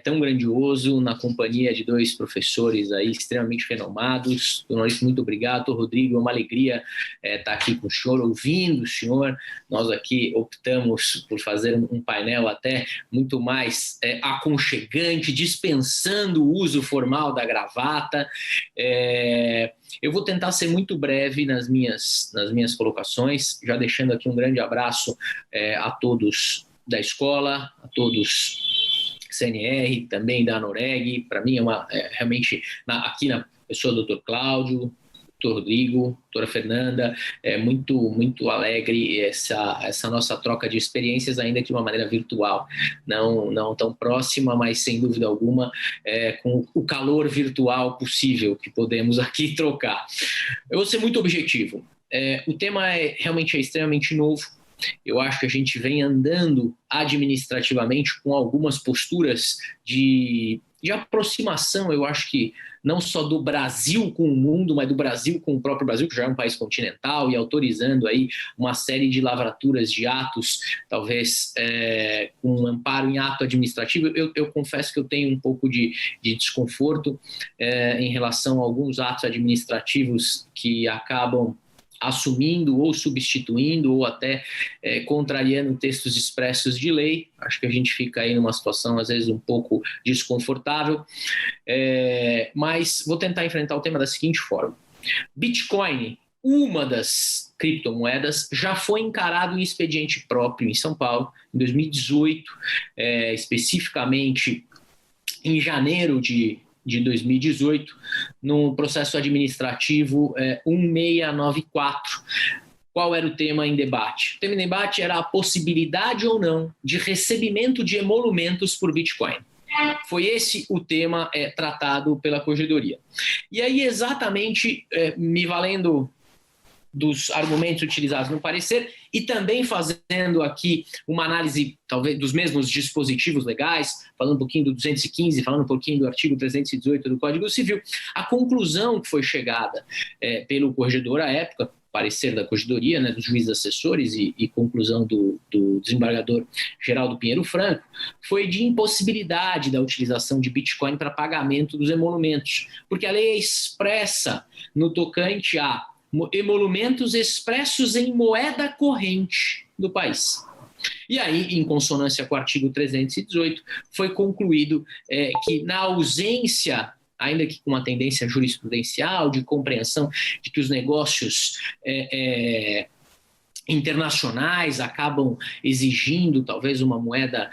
tão grandioso, na companhia de dois professores aí extremamente renomados. Maurício, muito obrigado. Rodrigo, é uma alegria estar aqui com o senhor, ouvindo o senhor. Nós aqui optamos por fazer um painel até muito mais aconchegante, dispensando o uso formal da gravata. Eu vou tentar ser muito breve nas minhas colocações, já deixando aqui um grande abraço a todos da escola, a todos CNR, também da Anoreg. Para mim realmente, aqui na pessoa do Dr. Cláudio, Dr. Rodrigo, doutora Fernanda, muito alegre essa nossa troca de experiências, ainda que de uma maneira virtual, não tão próxima, mas sem dúvida alguma, com o calor virtual possível que podemos aqui trocar. Eu vou ser muito objetivo. O tema realmente é extremamente novo. Eu acho que a gente vem andando administrativamente com algumas posturas de aproximação, eu acho que não só do Brasil com o mundo, mas do Brasil com o próprio Brasil, que já é um país continental, e autorizando aí uma série de lavraturas de atos, talvez com um amparo em ato administrativo. Eu confesso que eu tenho um pouco de desconforto em relação a alguns atos administrativos que acabam assumindo ou substituindo ou até contrariando textos expressos de lei. Acho que a gente fica aí numa situação às vezes um pouco desconfortável, mas vou tentar enfrentar o tema da seguinte forma. Bitcoin, uma das criptomoedas, já foi encarado em expediente próprio em São Paulo em 2018, especificamente em janeiro de 2018, no processo administrativo 1694. Qual era o tema em debate? O tema em debate era a possibilidade ou não de recebimento de emolumentos por Bitcoin. Foi esse o tema tratado pela Corregedoria. E aí, exatamente, me valendo dos argumentos utilizados no parecer e também fazendo aqui uma análise, talvez, dos mesmos dispositivos legais, falando um pouquinho do 215, falando um pouquinho do artigo 318 do Código Civil, a conclusão que foi chegada pelo corregedor à época, parecer da Corregedoria, dos juízes assessores e conclusão do desembargador Geraldo Pinheiro Franco, foi de impossibilidade da utilização de Bitcoin para pagamento dos emolumentos, porque a lei é expressa no tocante a emolumentos expressos em moeda corrente do país. E aí, em consonância com o artigo 318, foi concluído que na ausência, ainda que com uma tendência jurisprudencial, de compreensão de que os negócios internacionais acabam exigindo talvez uma moeda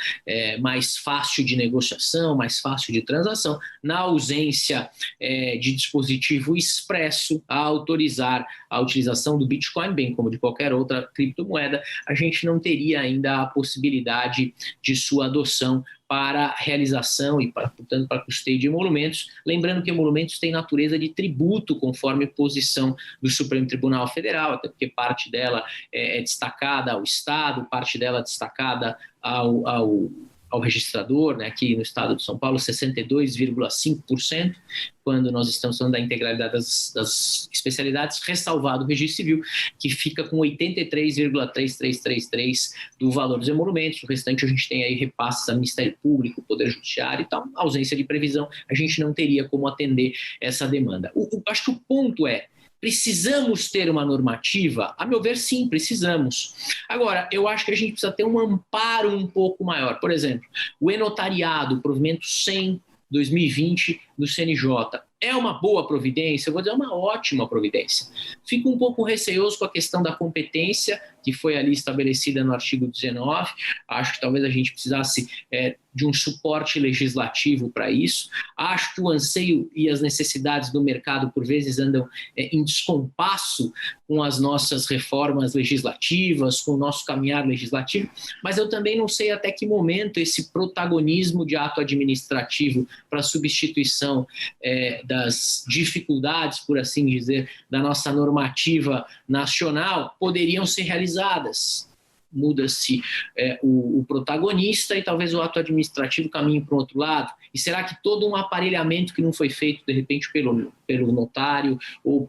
mais fácil de negociação, mais fácil de transação, na ausência de dispositivo expresso a autorizar a utilização do Bitcoin, bem como de qualquer outra criptomoeda, a gente não teria ainda a possibilidade de sua adoção para realização e, portanto, para custeio de emolumentos. Lembrando que emolumentos têm natureza de tributo, conforme posição do Supremo Tribunal Federal, até porque parte dela é destacada ao Estado, parte dela é destacada ao ao registrador, né, aqui no estado de São Paulo, 62,5%, quando nós estamos falando da integralidade das especialidades, ressalvado o registro civil, que fica com 83,3333 do valor dos emolumentos. O restante a gente tem aí repasses a Ministério Público, Poder Judiciário e tal. Ausência de previsão, a gente não teria como atender essa demanda. Acho que o ponto é, precisamos ter uma normativa? A meu ver, sim, precisamos. Agora, eu acho que a gente precisa ter um amparo um pouco maior. Por exemplo, o e-notariado, provimento 100/2020 do CNJ. É uma boa providência? Eu vou dizer, é uma ótima providência. Fico um pouco receoso com a questão da competência, que foi ali estabelecida no artigo 19. Acho que talvez a gente precisasse de um suporte legislativo para isso. Acho que o anseio e as necessidades do mercado, por vezes, andam em descompasso com as nossas reformas legislativas, com o nosso caminhar legislativo, mas eu também não sei até que momento esse protagonismo de ato administrativo para substituição das dificuldades, por assim dizer, da nossa normativa nacional poderiam ser realizadas. Muda-se o protagonista e talvez o ato administrativo caminhe para o outro lado. E será que todo um aparelhamento que não foi feito, de repente, pelo notário ou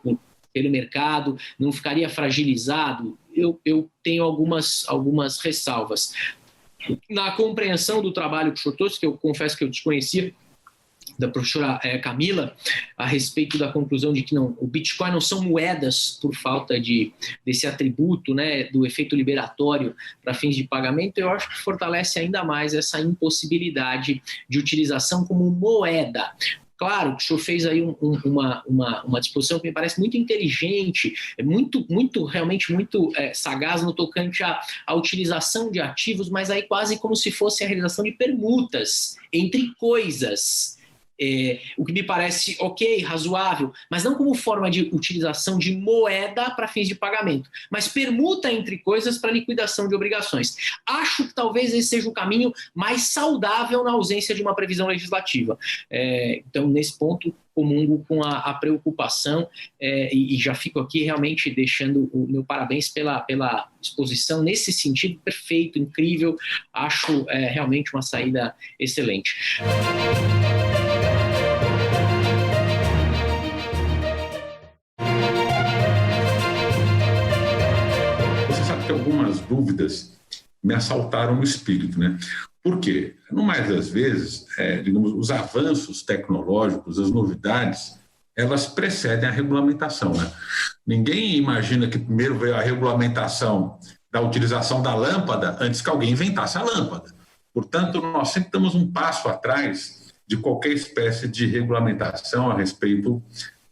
pelo mercado, não ficaria fragilizado? Eu tenho algumas ressalvas. Na compreensão do trabalho que o senhor trouxe, que eu confesso que eu desconhecia, da professora Camila, a respeito da conclusão de que o Bitcoin não são moedas por falta desse atributo, né, do efeito liberatório para fins de pagamento, eu acho que fortalece ainda mais essa impossibilidade de utilização como moeda. Claro que o senhor fez aí uma disposição que me parece muito inteligente, realmente muito sagaz no tocante à utilização de ativos, mas aí quase como se fosse a realização de permutas entre coisas. O que me parece ok, razoável, mas não como forma de utilização de moeda para fins de pagamento, mas permuta entre coisas para liquidação de obrigações. Acho que talvez esse seja o caminho mais saudável na ausência de uma previsão legislativa. Então, nesse ponto, comungo com a preocupação e já fico aqui realmente deixando o meu parabéns pela exposição nesse sentido, perfeito, incrível. Acho realmente uma saída excelente. Que algumas dúvidas me assaltaram no espírito, né? Por quê? No mais das vezes, digamos, os avanços tecnológicos, as novidades, elas precedem a regulamentação, né? Ninguém imagina que primeiro veio a regulamentação da utilização da lâmpada antes que alguém inventasse a lâmpada. Portanto, nós sempre estamos um passo atrás de qualquer espécie de regulamentação a respeito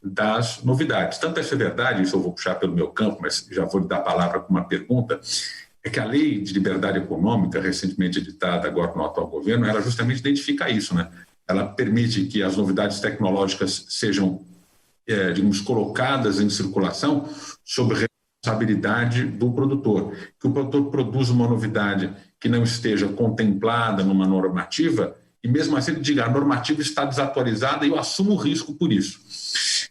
das novidades. Tanto essa é verdade, isso eu vou puxar pelo meu campo, mas já vou lhe dar a palavra com uma pergunta, é que a Lei de Liberdade Econômica, recentemente editada agora no atual governo, ela justamente identifica isso, né? Ela permite que as novidades tecnológicas sejam, digamos, colocadas em circulação sob responsabilidade do produtor. Que o produtor produza uma novidade que não esteja contemplada numa normativa e mesmo assim ele diga, a normativa está desatualizada e eu assumo o risco por isso.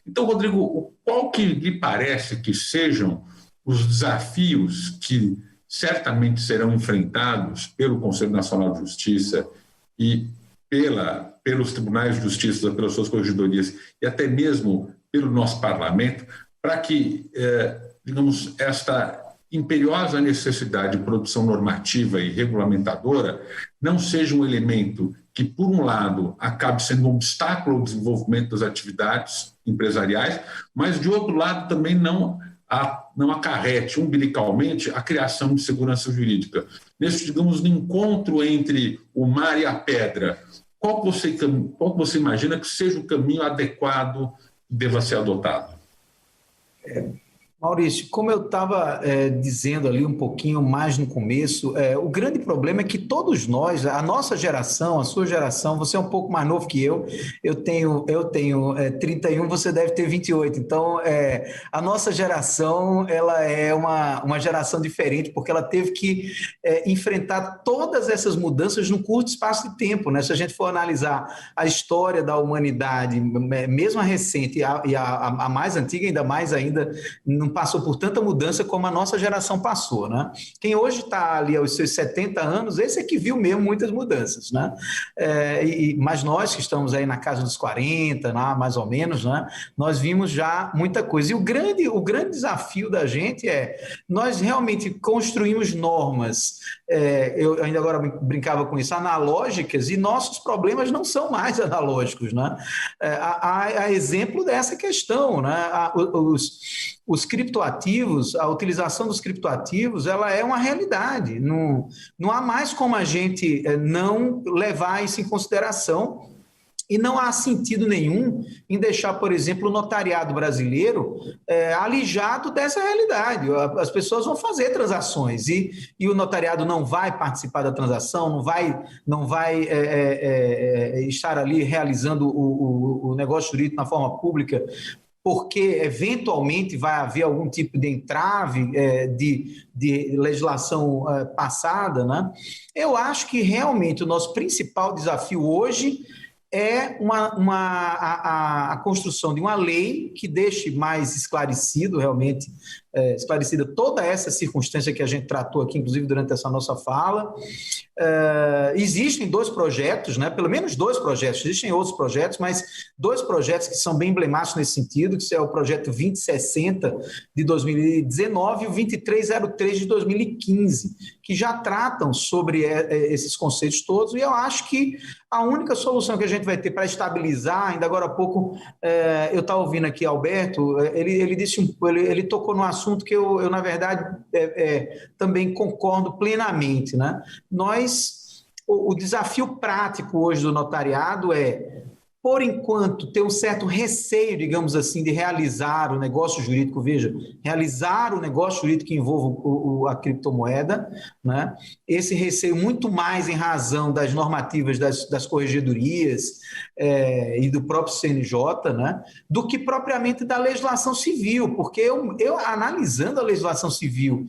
Então, Rodrigo, qual que lhe parece que sejam os desafios que certamente serão enfrentados pelo Conselho Nacional de Justiça e pelos tribunais de justiça, pelas suas corregedorias e até mesmo pelo nosso parlamento, para que, digamos, esta imperiosa necessidade de produção normativa e regulamentadora não seja um elemento que, por um lado, acabe sendo um obstáculo ao desenvolvimento das atividades empresariais, mas, de outro lado, também não acarrete umbilicalmente a criação de segurança jurídica. Nesse, digamos, no encontro entre o mar e a pedra, qual você imagina que seja o caminho adequado que deva ser adotado? Maurício, como eu estava dizendo ali um pouquinho mais no começo, o grande problema é que todos nós, a nossa geração, a sua geração, você é um pouco mais novo que eu tenho 31, você deve ter 28, então a nossa geração ela é uma geração diferente, porque ela teve que enfrentar todas essas mudanças num curto espaço de tempo, né? Se a gente for analisar a história da humanidade, mesmo a recente e a mais antiga, ainda mais ainda num passou por tanta mudança como a nossa geração passou, né? Quem hoje está ali aos seus 70 anos, esse é que viu mesmo muitas mudanças, né? Mas nós que estamos aí na casa dos 40, né, mais ou menos, né? Nós vimos já muita coisa. E o grande desafio da gente nós realmente construímos normas, eu ainda agora brincava com isso, analógicas, e nossos problemas não são mais analógicos, né? Há exemplo dessa questão, né? Os criptoativos, a utilização dos criptoativos, ela é uma realidade. Não há mais como a gente não levar isso em consideração. E não há sentido nenhum em deixar, por exemplo, o notariado brasileiro alijado dessa realidade. As pessoas vão fazer transações e o notariado não vai participar da transação, não vai estar ali realizando o negócio jurídico na forma pública, porque eventualmente vai haver algum tipo de entrave de legislação passada, né? Eu acho que realmente o nosso principal desafio hoje é a construção de uma lei que deixe mais esclarecido, realmente, esclarecida toda essa circunstância que a gente tratou aqui, inclusive durante essa nossa fala. Existem 2 projetos, né? Pelo menos 2 projetos, existem outros projetos, mas 2 projetos que são bem emblemáticos nesse sentido, que é o projeto 2060 de 2019 e o 2303 de 2015, que já tratam sobre esses conceitos todos, e eu acho que a única solução que a gente vai ter para estabilizar, ainda agora há pouco, eu estava ouvindo aqui Alberto, ele tocou num assunto que eu na verdade, também concordo plenamente, né? O desafio prático hoje do notariado por enquanto, ter um certo receio, digamos assim, de realizar o negócio jurídico, realizar o negócio jurídico que envolva a criptomoeda, né? Esse receio muito mais em razão das normativas das corregedorias e do próprio CNJ, né? Do que propriamente da legislação civil, porque eu analisando a legislação civil,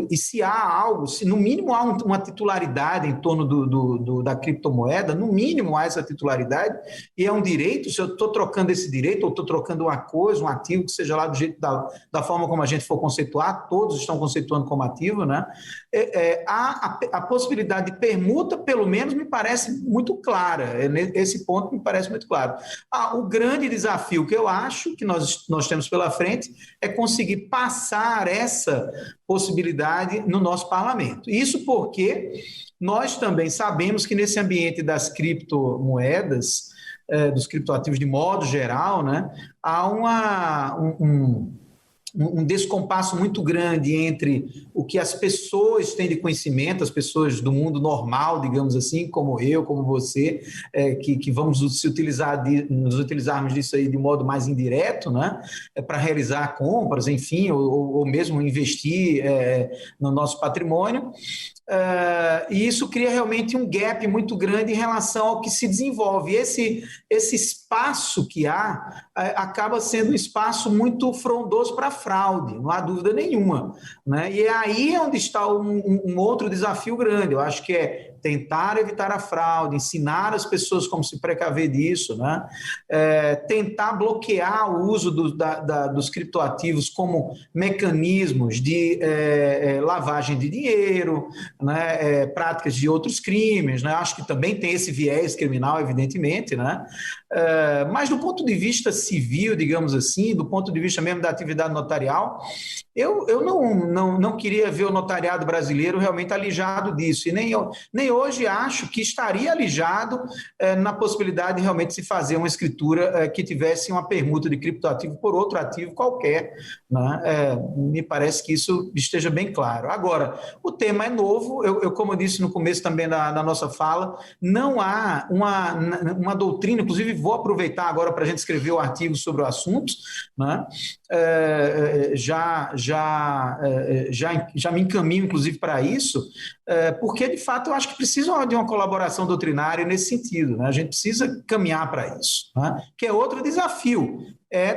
e se há algo, se no mínimo há uma titularidade em torno da criptomoeda, no mínimo há essa titularidade, e é um direito, se eu estou trocando esse direito, ou estou trocando uma coisa, um ativo, que seja lá do jeito da forma como a gente for conceituar, todos estão conceituando como ativo, né? A possibilidade de permuta, pelo menos, me parece muito clara. Esse ponto me parece muito claro. O grande desafio que eu acho que nós temos pela frente é conseguir passar essa possibilidade no nosso parlamento. Isso porque nós também sabemos que nesse ambiente das criptomoedas, dos criptoativos de modo geral, né, há um descompasso muito grande entre o que as pessoas têm de conhecimento, as pessoas do mundo normal, digamos assim, como eu, como você, que vamos nos utilizarmos disso aí de modo mais indireto, né, para realizar compras, enfim, ou mesmo investir no nosso patrimônio. E isso cria realmente um gap muito grande em relação ao que se desenvolve. Esse espaço que há acaba sendo um espaço muito frondoso para fraude, não há dúvida nenhuma, né? E aí é onde está um outro desafio grande. Eu acho que é tentar evitar a fraude, ensinar as pessoas como se precaver disso, né? Tentar bloquear o uso dos criptoativos como mecanismos de lavagem de dinheiro, né? Práticas de outros crimes, né? Acho que também tem esse viés criminal, evidentemente, né? Mas do ponto de vista civil, digamos assim, do ponto de vista mesmo da atividade notarial, eu não queria ver o notariado brasileiro realmente alijado disso, e nem hoje acho que estaria alijado na possibilidade de realmente se fazer uma escritura que tivesse uma permuta de criptoativo por outro ativo qualquer, né? Me parece que isso esteja bem claro. Agora, o tema é novo, eu como eu disse no começo também da nossa fala, não há uma doutrina, inclusive vou aproveitar agora para a gente escrever o artigo sobre o assunto, né? Já me encaminho, inclusive, para isso, porque, de fato, eu acho que precisa de uma colaboração doutrinária nesse sentido, né? A gente precisa caminhar para isso, né? Que é outro desafio,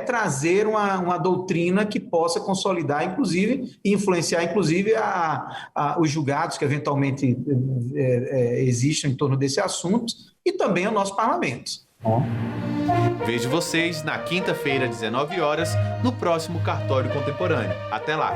trazer uma doutrina que possa consolidar, inclusive, e influenciar, inclusive, os julgados que eventualmente existem em torno desse assunto e também o nosso parlamento. Vejo vocês na quinta-feira, 19 horas, no próximo Cartório Contemporâneo. Até lá!